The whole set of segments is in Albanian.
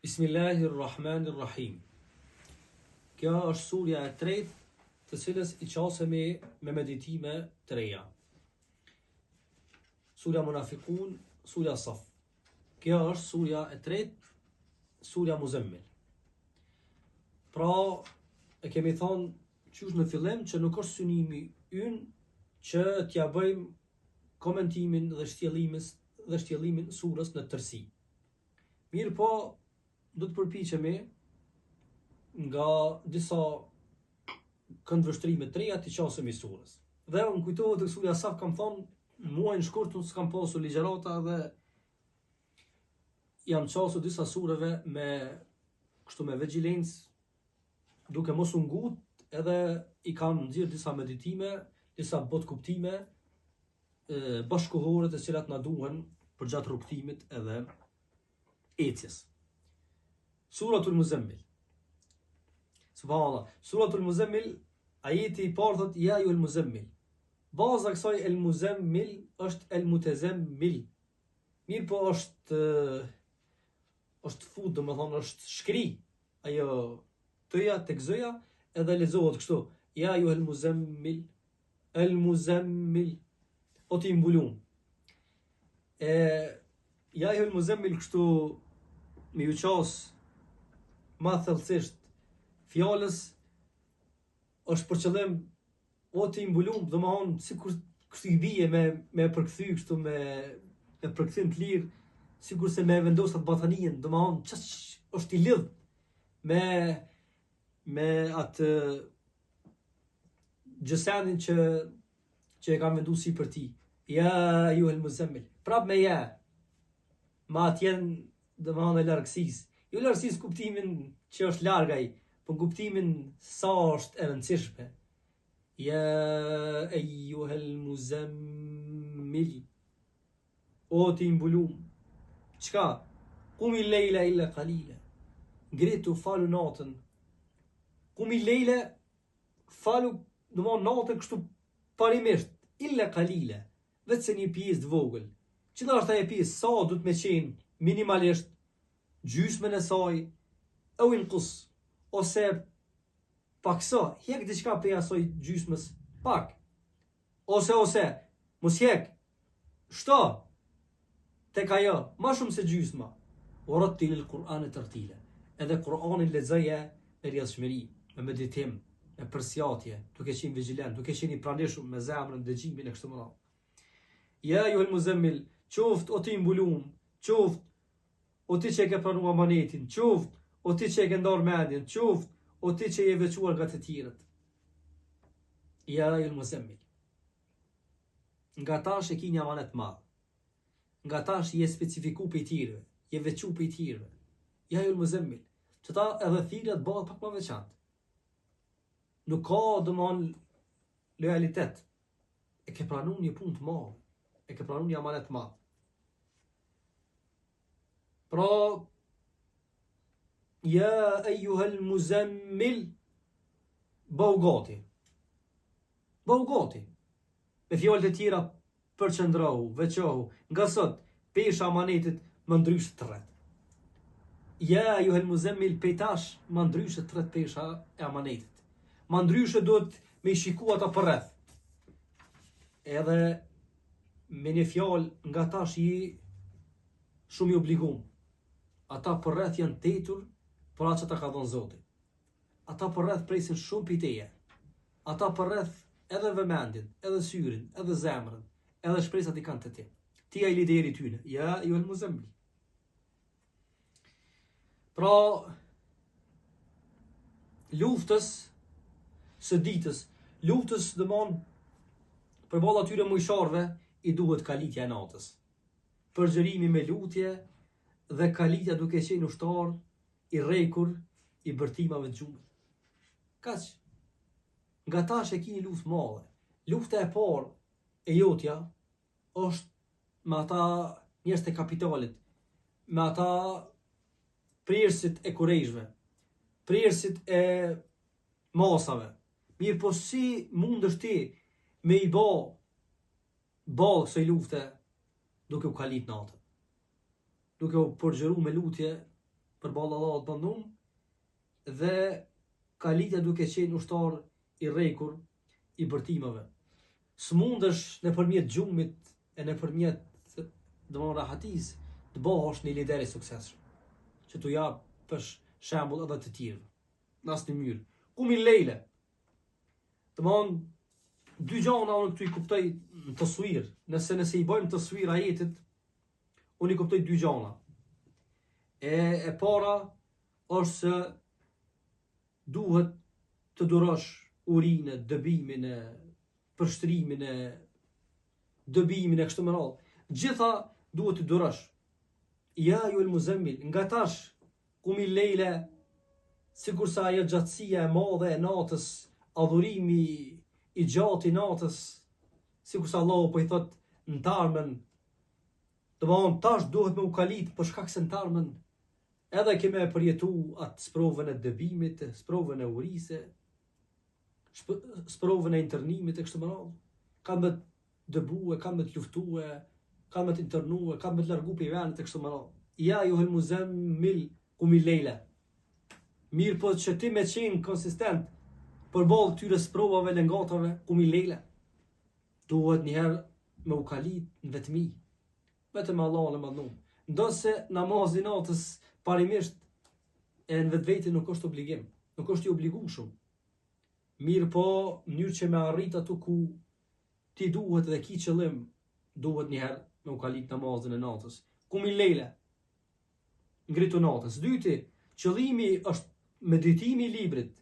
Bismillahirrahmanirrahim. Kjo është surja e tretë, të cilës i qasemi me meditime të reja. Surja Munafikun, surja Saf. Kjo është surja e tretë, surja Muzammil. Pra, e kemi thonë qysh në fillim që nuk është synimi ynë që t'ja bëjmë komentimin dhe shtjellimin surës në tërësi. Mirë po, do të përpiqemi nga disa këndvështrime të reja të qasemi surës. Dhe më kujtohet të surja Saf kam thonë, muajin shkurtën s'kam pasur ligjërata dhe jam qasur disa sureve me vigjilencë, duke mos u ngut, edhe i kam nxjerr disa meditime, disa botkuptime bashkëkohore të cilat na duhen për gjatë rrugtimit edhe ecjes. Suratul Muzammil. Subhanallah. Suratul Muzammil, ajeti i parë thot ja ayyuhal muzammil. Baza e kësaj el muzammil është el mutazammil. Mirë po është fut, domethënë është shkri. Ajo tëja tek zëja edhe lexohet kështu. Ja ayyuhal muzammil, el muzammil. O ti mbulum. Ja ayyuhal muzammil kështu me u qas ma thellësisht fjalës është për qëllim o ti mbulum, domethënë sikur kështu i bie me përkthy kështu me përkthim të lirë, sikur se me vendosat batanien, domethënë ç'është është i lidh me atë gjësanin që e kam venduar sipër ti. Ja ayyuhal muzammil. Prap me ja. Ma atjen domethënë e largësisë. Jo largësisë kuptimin që është larg ai, por kuptimin sa është e rëndësishme. Ja ayyuhal muzammil. O ti mbulum. Çka? Qumi lejla illa qalila. Ngritu falu natën. Qumi lejla falu domethënë natën kështu parimisht, illa qalila. Vetëm një pjesë të vogël. Cila është ajo pjesë? Sa duhet me qenë minimalisht gjysmën e saj, au inqus, ose pakso, hjek diçka prej asaj gjysmës, pak. Ose, mos hjek, shto, tek ajo, ma shumë se gjysma. Warattilil Kur'ane tartila. Edhe Kur'anin lexoje me rrjedhshmëri, me meditim, me përsjatje, duke qenë vigjilent, duke qenë i pranishëm me zemrën, dëgjimin e kështu me radhë. Ja ayyuhal muzammil, qoft o ti mbulum, qoft o ti që e ke pranuar amanetin, qoft o ti që e ke ndarë mendjen, qoft o ti që je veçuar nga të tjerët. Ja ayyuhal muzammil. Nga tash e ki një amanet madh. Nga tash je specifiku për i tjerëve, je veçu për i tjerëve. Ja ayyuhal muzammil. Që ta edhe thirrja të bëhet pak më veçantë. Nuk ka domthon lojalitet. E ke pranuar një punë të madhe. E ke pranuar një amanet të madh. Pra, ja ayyuhal muzammil, bëu gati. Bëu gati. Me fjalët e tjera përqendrohu, veçohu, nga sot pesha amanetit më ndrysh të rreth. Ja ayyuhal muzammil, pejtash më ndrysh të rreth pesha e amanetit. Më ndrysh duhet me i shikua ata për rreth. Edhe me një fjalë nga tash je shumë i obliguar. Ata për rreth janë tetur për atë që ta ka dhënë Zoti. Ata për rreth presin shumë prej teje. Ata për rreth edhe vëmendjen, edhe syrin, edhe zemrën, edhe shpresat i kanë të ti. Ti ai lideri tyne. Ja ayyuhal muzammil. Pra, luftës së ditës, luftës domthon përballë atyre mujsharëve i duhet kalitja e natës. Përgjërimi me lutje dhe kalitja duke qenë ushtar i rrekur i bërtimave të gjumit. Kaq. Nga tash e ki një luftë madhe. Lufta e parë e jotja është me ata njerëz të kapitalit, me ata prerësit e kurreshve, prerësit e masave. Mirë po si mundesh ti me i ballë kësaj lufte duke u kalit natën, duke u përgjëru me lutje përballë Allahut të mëndum, dhe kalitja duke qenë ushtar i rrekur i bërtimeve. S'mundesh nëpërmjet gjumit e nëpërmjet rahatis të bëhesh një lider i suksesshëm, që t'u japësh shembull edhe të tjerëve. Në asnjë mënyrë. Qumil lejle. Domthon dy gjëra unë këtu i kuptoj në taswir. Nëse i bëjmë taswir ajetit, unë i kuptoj dy gjëra. E para është se duhet të durosh urinë, dëbimin, përshtrimin, dëbimin e kështu me radhë. Gjitha duhet të durosh. Ja ju el muzammil, nga tash qumil lejle, sikur sa ajo gjatësia e madhe e natës, adhurimi i gjatë i natës, sikur sa Allahu po i thot në tarmën, domthon tash duhet me u kalit për shkak se në tarmën edhe keme përjetu atë sprovën e dëbimit, sprovën e urisë, sprovën e internimit e kështu me radhë. Kanë me të dëbue, kanë me të luftue, kanë me të internue, kanë me të largu për i venit e kështu me radhë. Ja ju el muzammil qumil lejle. Mirë po që ti me qenë konsistent përballë këtyre sprovave lëngatave, qumil lejle. Duhet njëherë me u kalit në vetmi, vetëm Allahun e madhnuar. Ndonse namazi natës parimisht e në vetvete nuk është obligim, nuk është i obligueshëm. Mirë po, mënyrë që me arrit ato ku ti duhet dhe ki qëllim, duhet njëherë me u kalit namazin e natës. Qumil lejle. Ngritu natës. Dyti, qëllimi është meditimi i librit,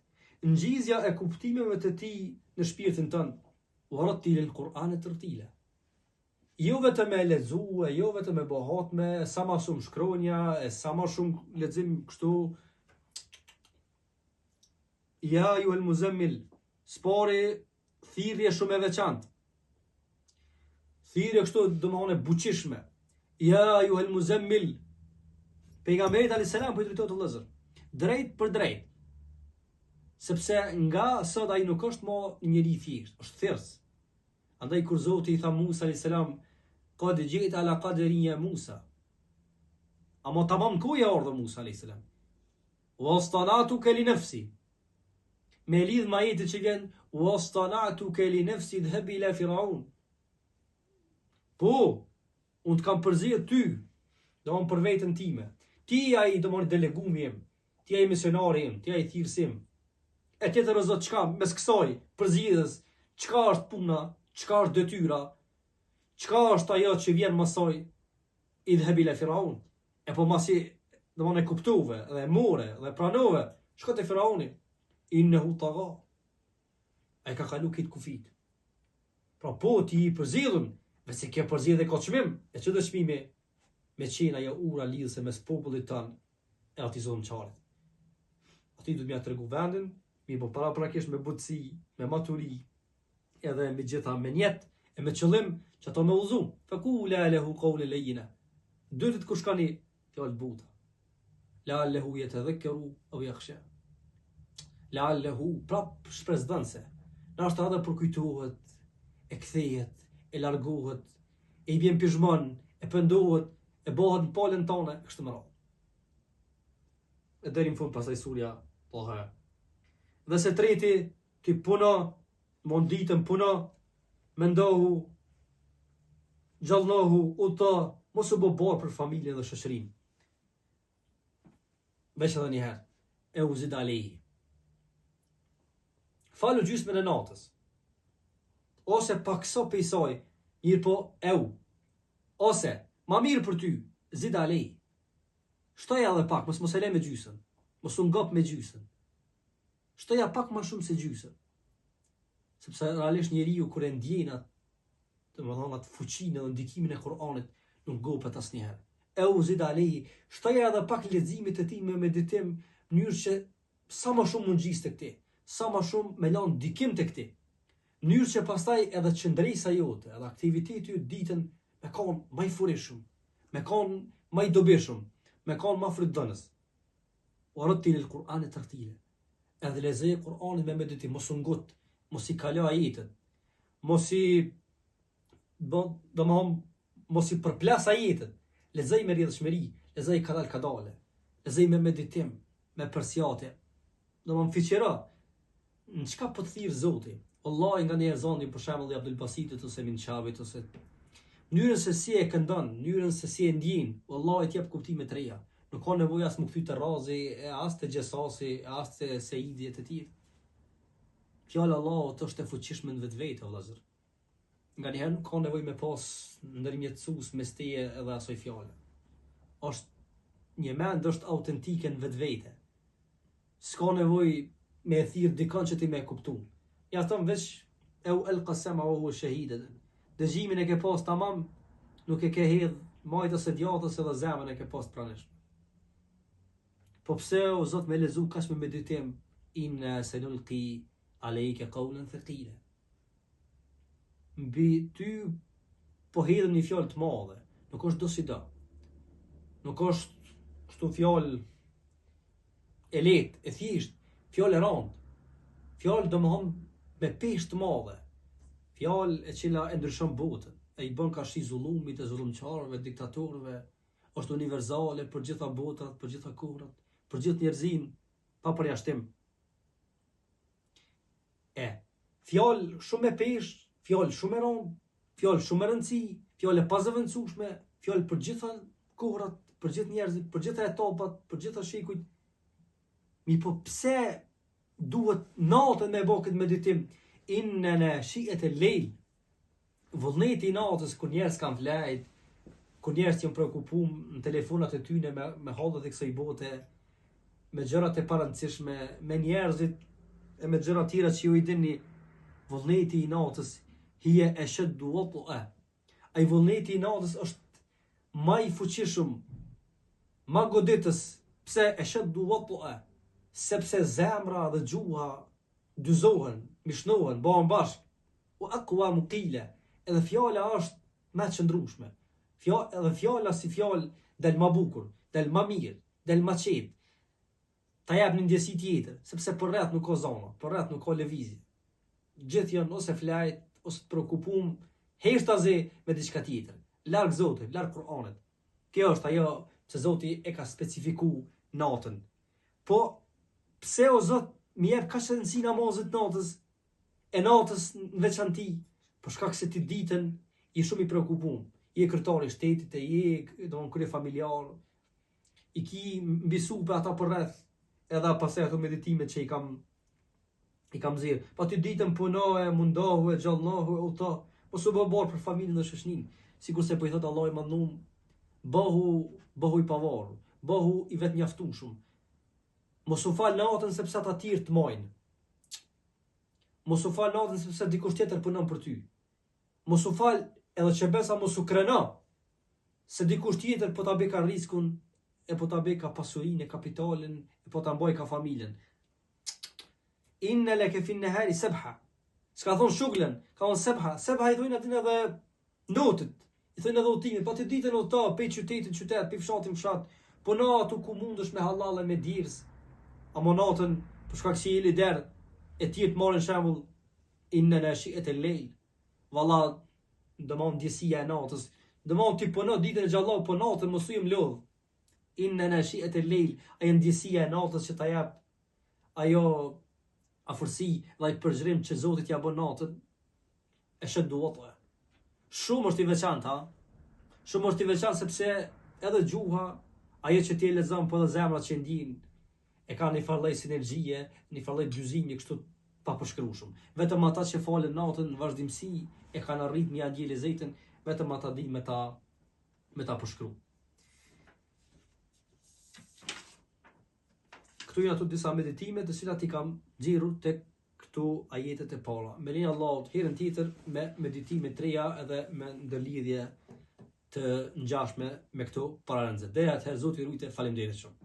ngjizja e kuptimeve të tij në shpirtin tënd. Warattil el-Qur'an tartila. Jo vetëm me lexue, jo vetëm me bohatme, sa ma shumë shkronja, sa ma shumë lexim kështu. Ja ju el muzammil, spori thirrje shumë e veçantë. Thirrje kështu domethënë buqishme. Ja ju el muzammil. Pejgamberi alayhis salam po i drejtohet Vëllazër, drejt për drejt. Sepse nga sot ai nuk është më njëri i thjesht, është thers. Andaj kur Zoti i tha Musa alayhis salam, qad ji'ta ala qadri ya Musa. Ama tamam kuja ardhë Musa alayhis salam. Wastana'tuka li nafsi. Me lidh me ajetin që vjen wastana'tuka li nafsi dhhab ila Firaun. Po, unë të kam përzirë ty, domon për veten time. Ti ai domon delegumi im, ti ai misionari im, ti ai thirrësi im. E tjetër o Zot, çka mes kësaj përzgjedhës, çka është puna, çka është detyra, çka është ajo që vjen më saj idhhab ila Firaun. E po masi domon e kuptove dhe e more dhe pranove, shko te Firauni. Innehu tagha. Ai ka kalu këtë kufit. Pra po ti i përzgjedhën, nëse kjo përzgjedhje ka çmim, e çdo çmimi me qenë ajo ura lidhëse mes popullit tanë e atij zonçarit. Ati du t'mja të regu vendin, mi po paraprakisht me butësi, me maturi, edhe me gjitha me njet, e me qëllim që ato me uzu. Faqula lahu qawlan layyina. Dytit kur shkani fjalë buta. La'allahu yatadhakkaru aw yakhsha. La'allahu prap shpresdhënse. Nashta edhe përkujtohet, e kthehet, e largohet, e i vjen pizhmon, e pendohet, e bëhet në palën tone, kështu me radhë. E deri në fund pasaj surja Taha. Dhe se treti, ti puno, mund ditën puno, mendohu, gjallnohu, uta, mos u bë barë për familjen dhe shoqërinë. Veç edhe njëherë, e u zid alehi. Falu gjysmën e natës, ose pakso pe i saj, mirë po e u, ose ma mirë për ty, zid alehi. Shtoja edhe pak, mos e le me gjysën, mos u ngop me gjysën. Shtoja pak ma shumë se gjysën. Sepse realisht njeriu kur e ndjen atë, domethënë atë fuqinë dhe ndikimin e Kur'anit, nuk ngopet asnjëherë. E u zid alehi, shtoja edhe pak leximit të tij me meditim, në mënyrë që sa më shumë mund gjiste këti, sa më shumë me lanë ndikim të këti. Në mënyrë që pastaj edhe qëndresa jote, edhe aktiviteti ju ditën me kanë më i furishëm, me kanë më i dobishëm, me kanë më frydëdhënës. Warattil el-Qur'an tartila. Edhe lexoj Kur'anin me meditim, mos u ngut, mos i kalo ajetet, mos i mos i përplas ajetet. Lexoj me rrjedhshmëri, lexoj kadal kadale. zej me meditim, me përsjatje. Do më fiqira, në qka po të thirë Zoti? Allah nga njerë zoni për shembull i Abdul Basitit ose Minqabit ose mënyrën se si e këndon, mënyrën se si e ndjen, Allah i t'jep kuptime të reja. Nuk ka nevojë as më kthy të Razi, as të Gjessasi, as të Seidi e të tjerë. Fjala Allahut është e fuqishme në vetvete, vëllazër. Nganjëherë nuk ka nevojë me pas ndërmjetësues mes teje edhe asoj fjale. Është një mend është autentike në vetvete. S'ka nevojë me e thirr dikon që ti me e kuptu. Ja thon veç e u el qasama o shahida. Dëgjimin e ke pas tamam, nuk e ke hedh majt ose djatës edhe zemën e ke pas pranesh. Po pse o Zot me lezu kash me meditim inna sanulqi alayka qawlan thaqila. Mbi ty po hedhëm një fjalë të madhe, nuk është do si do. Nuk është kështu fjalë e lehtë, e thjesht, fjalë e rëndë. Fjalë domthon me peshë të madhe. Fjalë e cila e ndryshon botën, e i bën kashi zullumit, e zullumçarëve, diktatorëve, është universale për gjitha botrat, për gjitha kohrat, për gjithë njerëzin, pa përjashtim. Fjalë shumë e peshë, fjalë shumë e rëndë, fjalë shumë e rëndësi, fjalë e pazëvendësueshme, fjalë për gjitha kohrat, për gjithë njerëzit, për gjitha etapat, për gjitha shekujt. Mi po pse duhet natën me bë këtë meditim? Inna nashi'at al-layl. Vullneti i natës kur njerëz kanë flajt, kur njerëz janë preokupuar në telefonat e tyre me hallet e kësaj bote, me gjërat e parëndësishme, me njerëzit e me gjëra tjera që ju i dini, vullneti i natës hiya ashaddu wat'a. Ai vullneti i natës është më i fuqishëm, më goditës. Pse ashaddu wat'a? Sepse zemra dhe gjuha dyzohen, mishnohen, bëhen bashkë. U aqwa muqila. Edhe fjala është më e qëndrueshme. Edhe fjala si fjalë del më bukur, del më mirë, del më qetë. Ta jap një ndjesi tjetër, sepse për rreth nuk ka zona, për rreth nuk ka lëvizje. Gjithë janë ose flajt, ose të preokupum, heshtazi me diçka tjetër. Larg Zotit, larg Kur'anit. Kjo është ajo që Zoti e ka specifiku natën. Po, pse o Zot më jep kaq rëndësi namazit natës, e natës në veçanti? Për shkak se ti ditën je shumë i preokupum. Je kryetari i shtetit, je domon krye familjar, i ki mbisu për ata për rreth, edhe pastaj ato meditimet që i kam zirë. Pa ty ditën punohe, mundohu, gjallnohu, uta, mos u bë borë për familjen dhe shoqërinë. Sikur se po i thot Allah i mandum, bëhu i pavarur, bëhu i vetmjaftueshëm. Mos u fal natën sepse ata të tjerë të mojnë. Mos u fal natën sepse dikush tjetër punon për ty. Mos u fal edhe që besa mos u kreno, se dikush tjetër po ta bëj ka riskun, e po ta bëj ka pasurinë, kapitalin, e po ta mbaj ka familjen. Inna laka fi an-nahari sabha. S'ka thon shuglen, ka thon sabha. Sabha i thonë atin edhe notit. I thonë edhe udhtimit, po ti ditën udhto, pe qytetin qytet, pe fshatin fshat, po natu ku mundesh me halal e me dirs. Amo natën, për shkak se jeli der, e tjerë të marrin shembull inna nashi'at al-layl. Valla, domon ndjesia e natës. Domon ti puno ditën e xhallah, po natën mos u jam lodh. Inna nashi'at al-layl, ai ndjesia e natës që ta jap ajo afërsi dhe ai përgjërim që Zoti t'ja bën natën, e shaddu wat'a. Shumë është i veçantë, ha? Shumë është i veçantë sepse edhe gjuha, ajo që ti e lexon, po edhe zemra që ndjen, e ka një farë sinergjie, një farë dyzimi kështu pa përshkrueshëm. Vetëm ata që falen natën në vazhdimsi e kanë arrit mja dje lezetën, vetëm ata di me ta përshkru. Këtu janë ato disa meditime të cilat I kam xhirur tek këtu ajetet e para. Me lenin Allahut herën tjetër me meditime të reja edhe me ndërlidhje të ngjashme me këto paralënze. Deri atëherë Zoti rujtë, faleminderit shumë.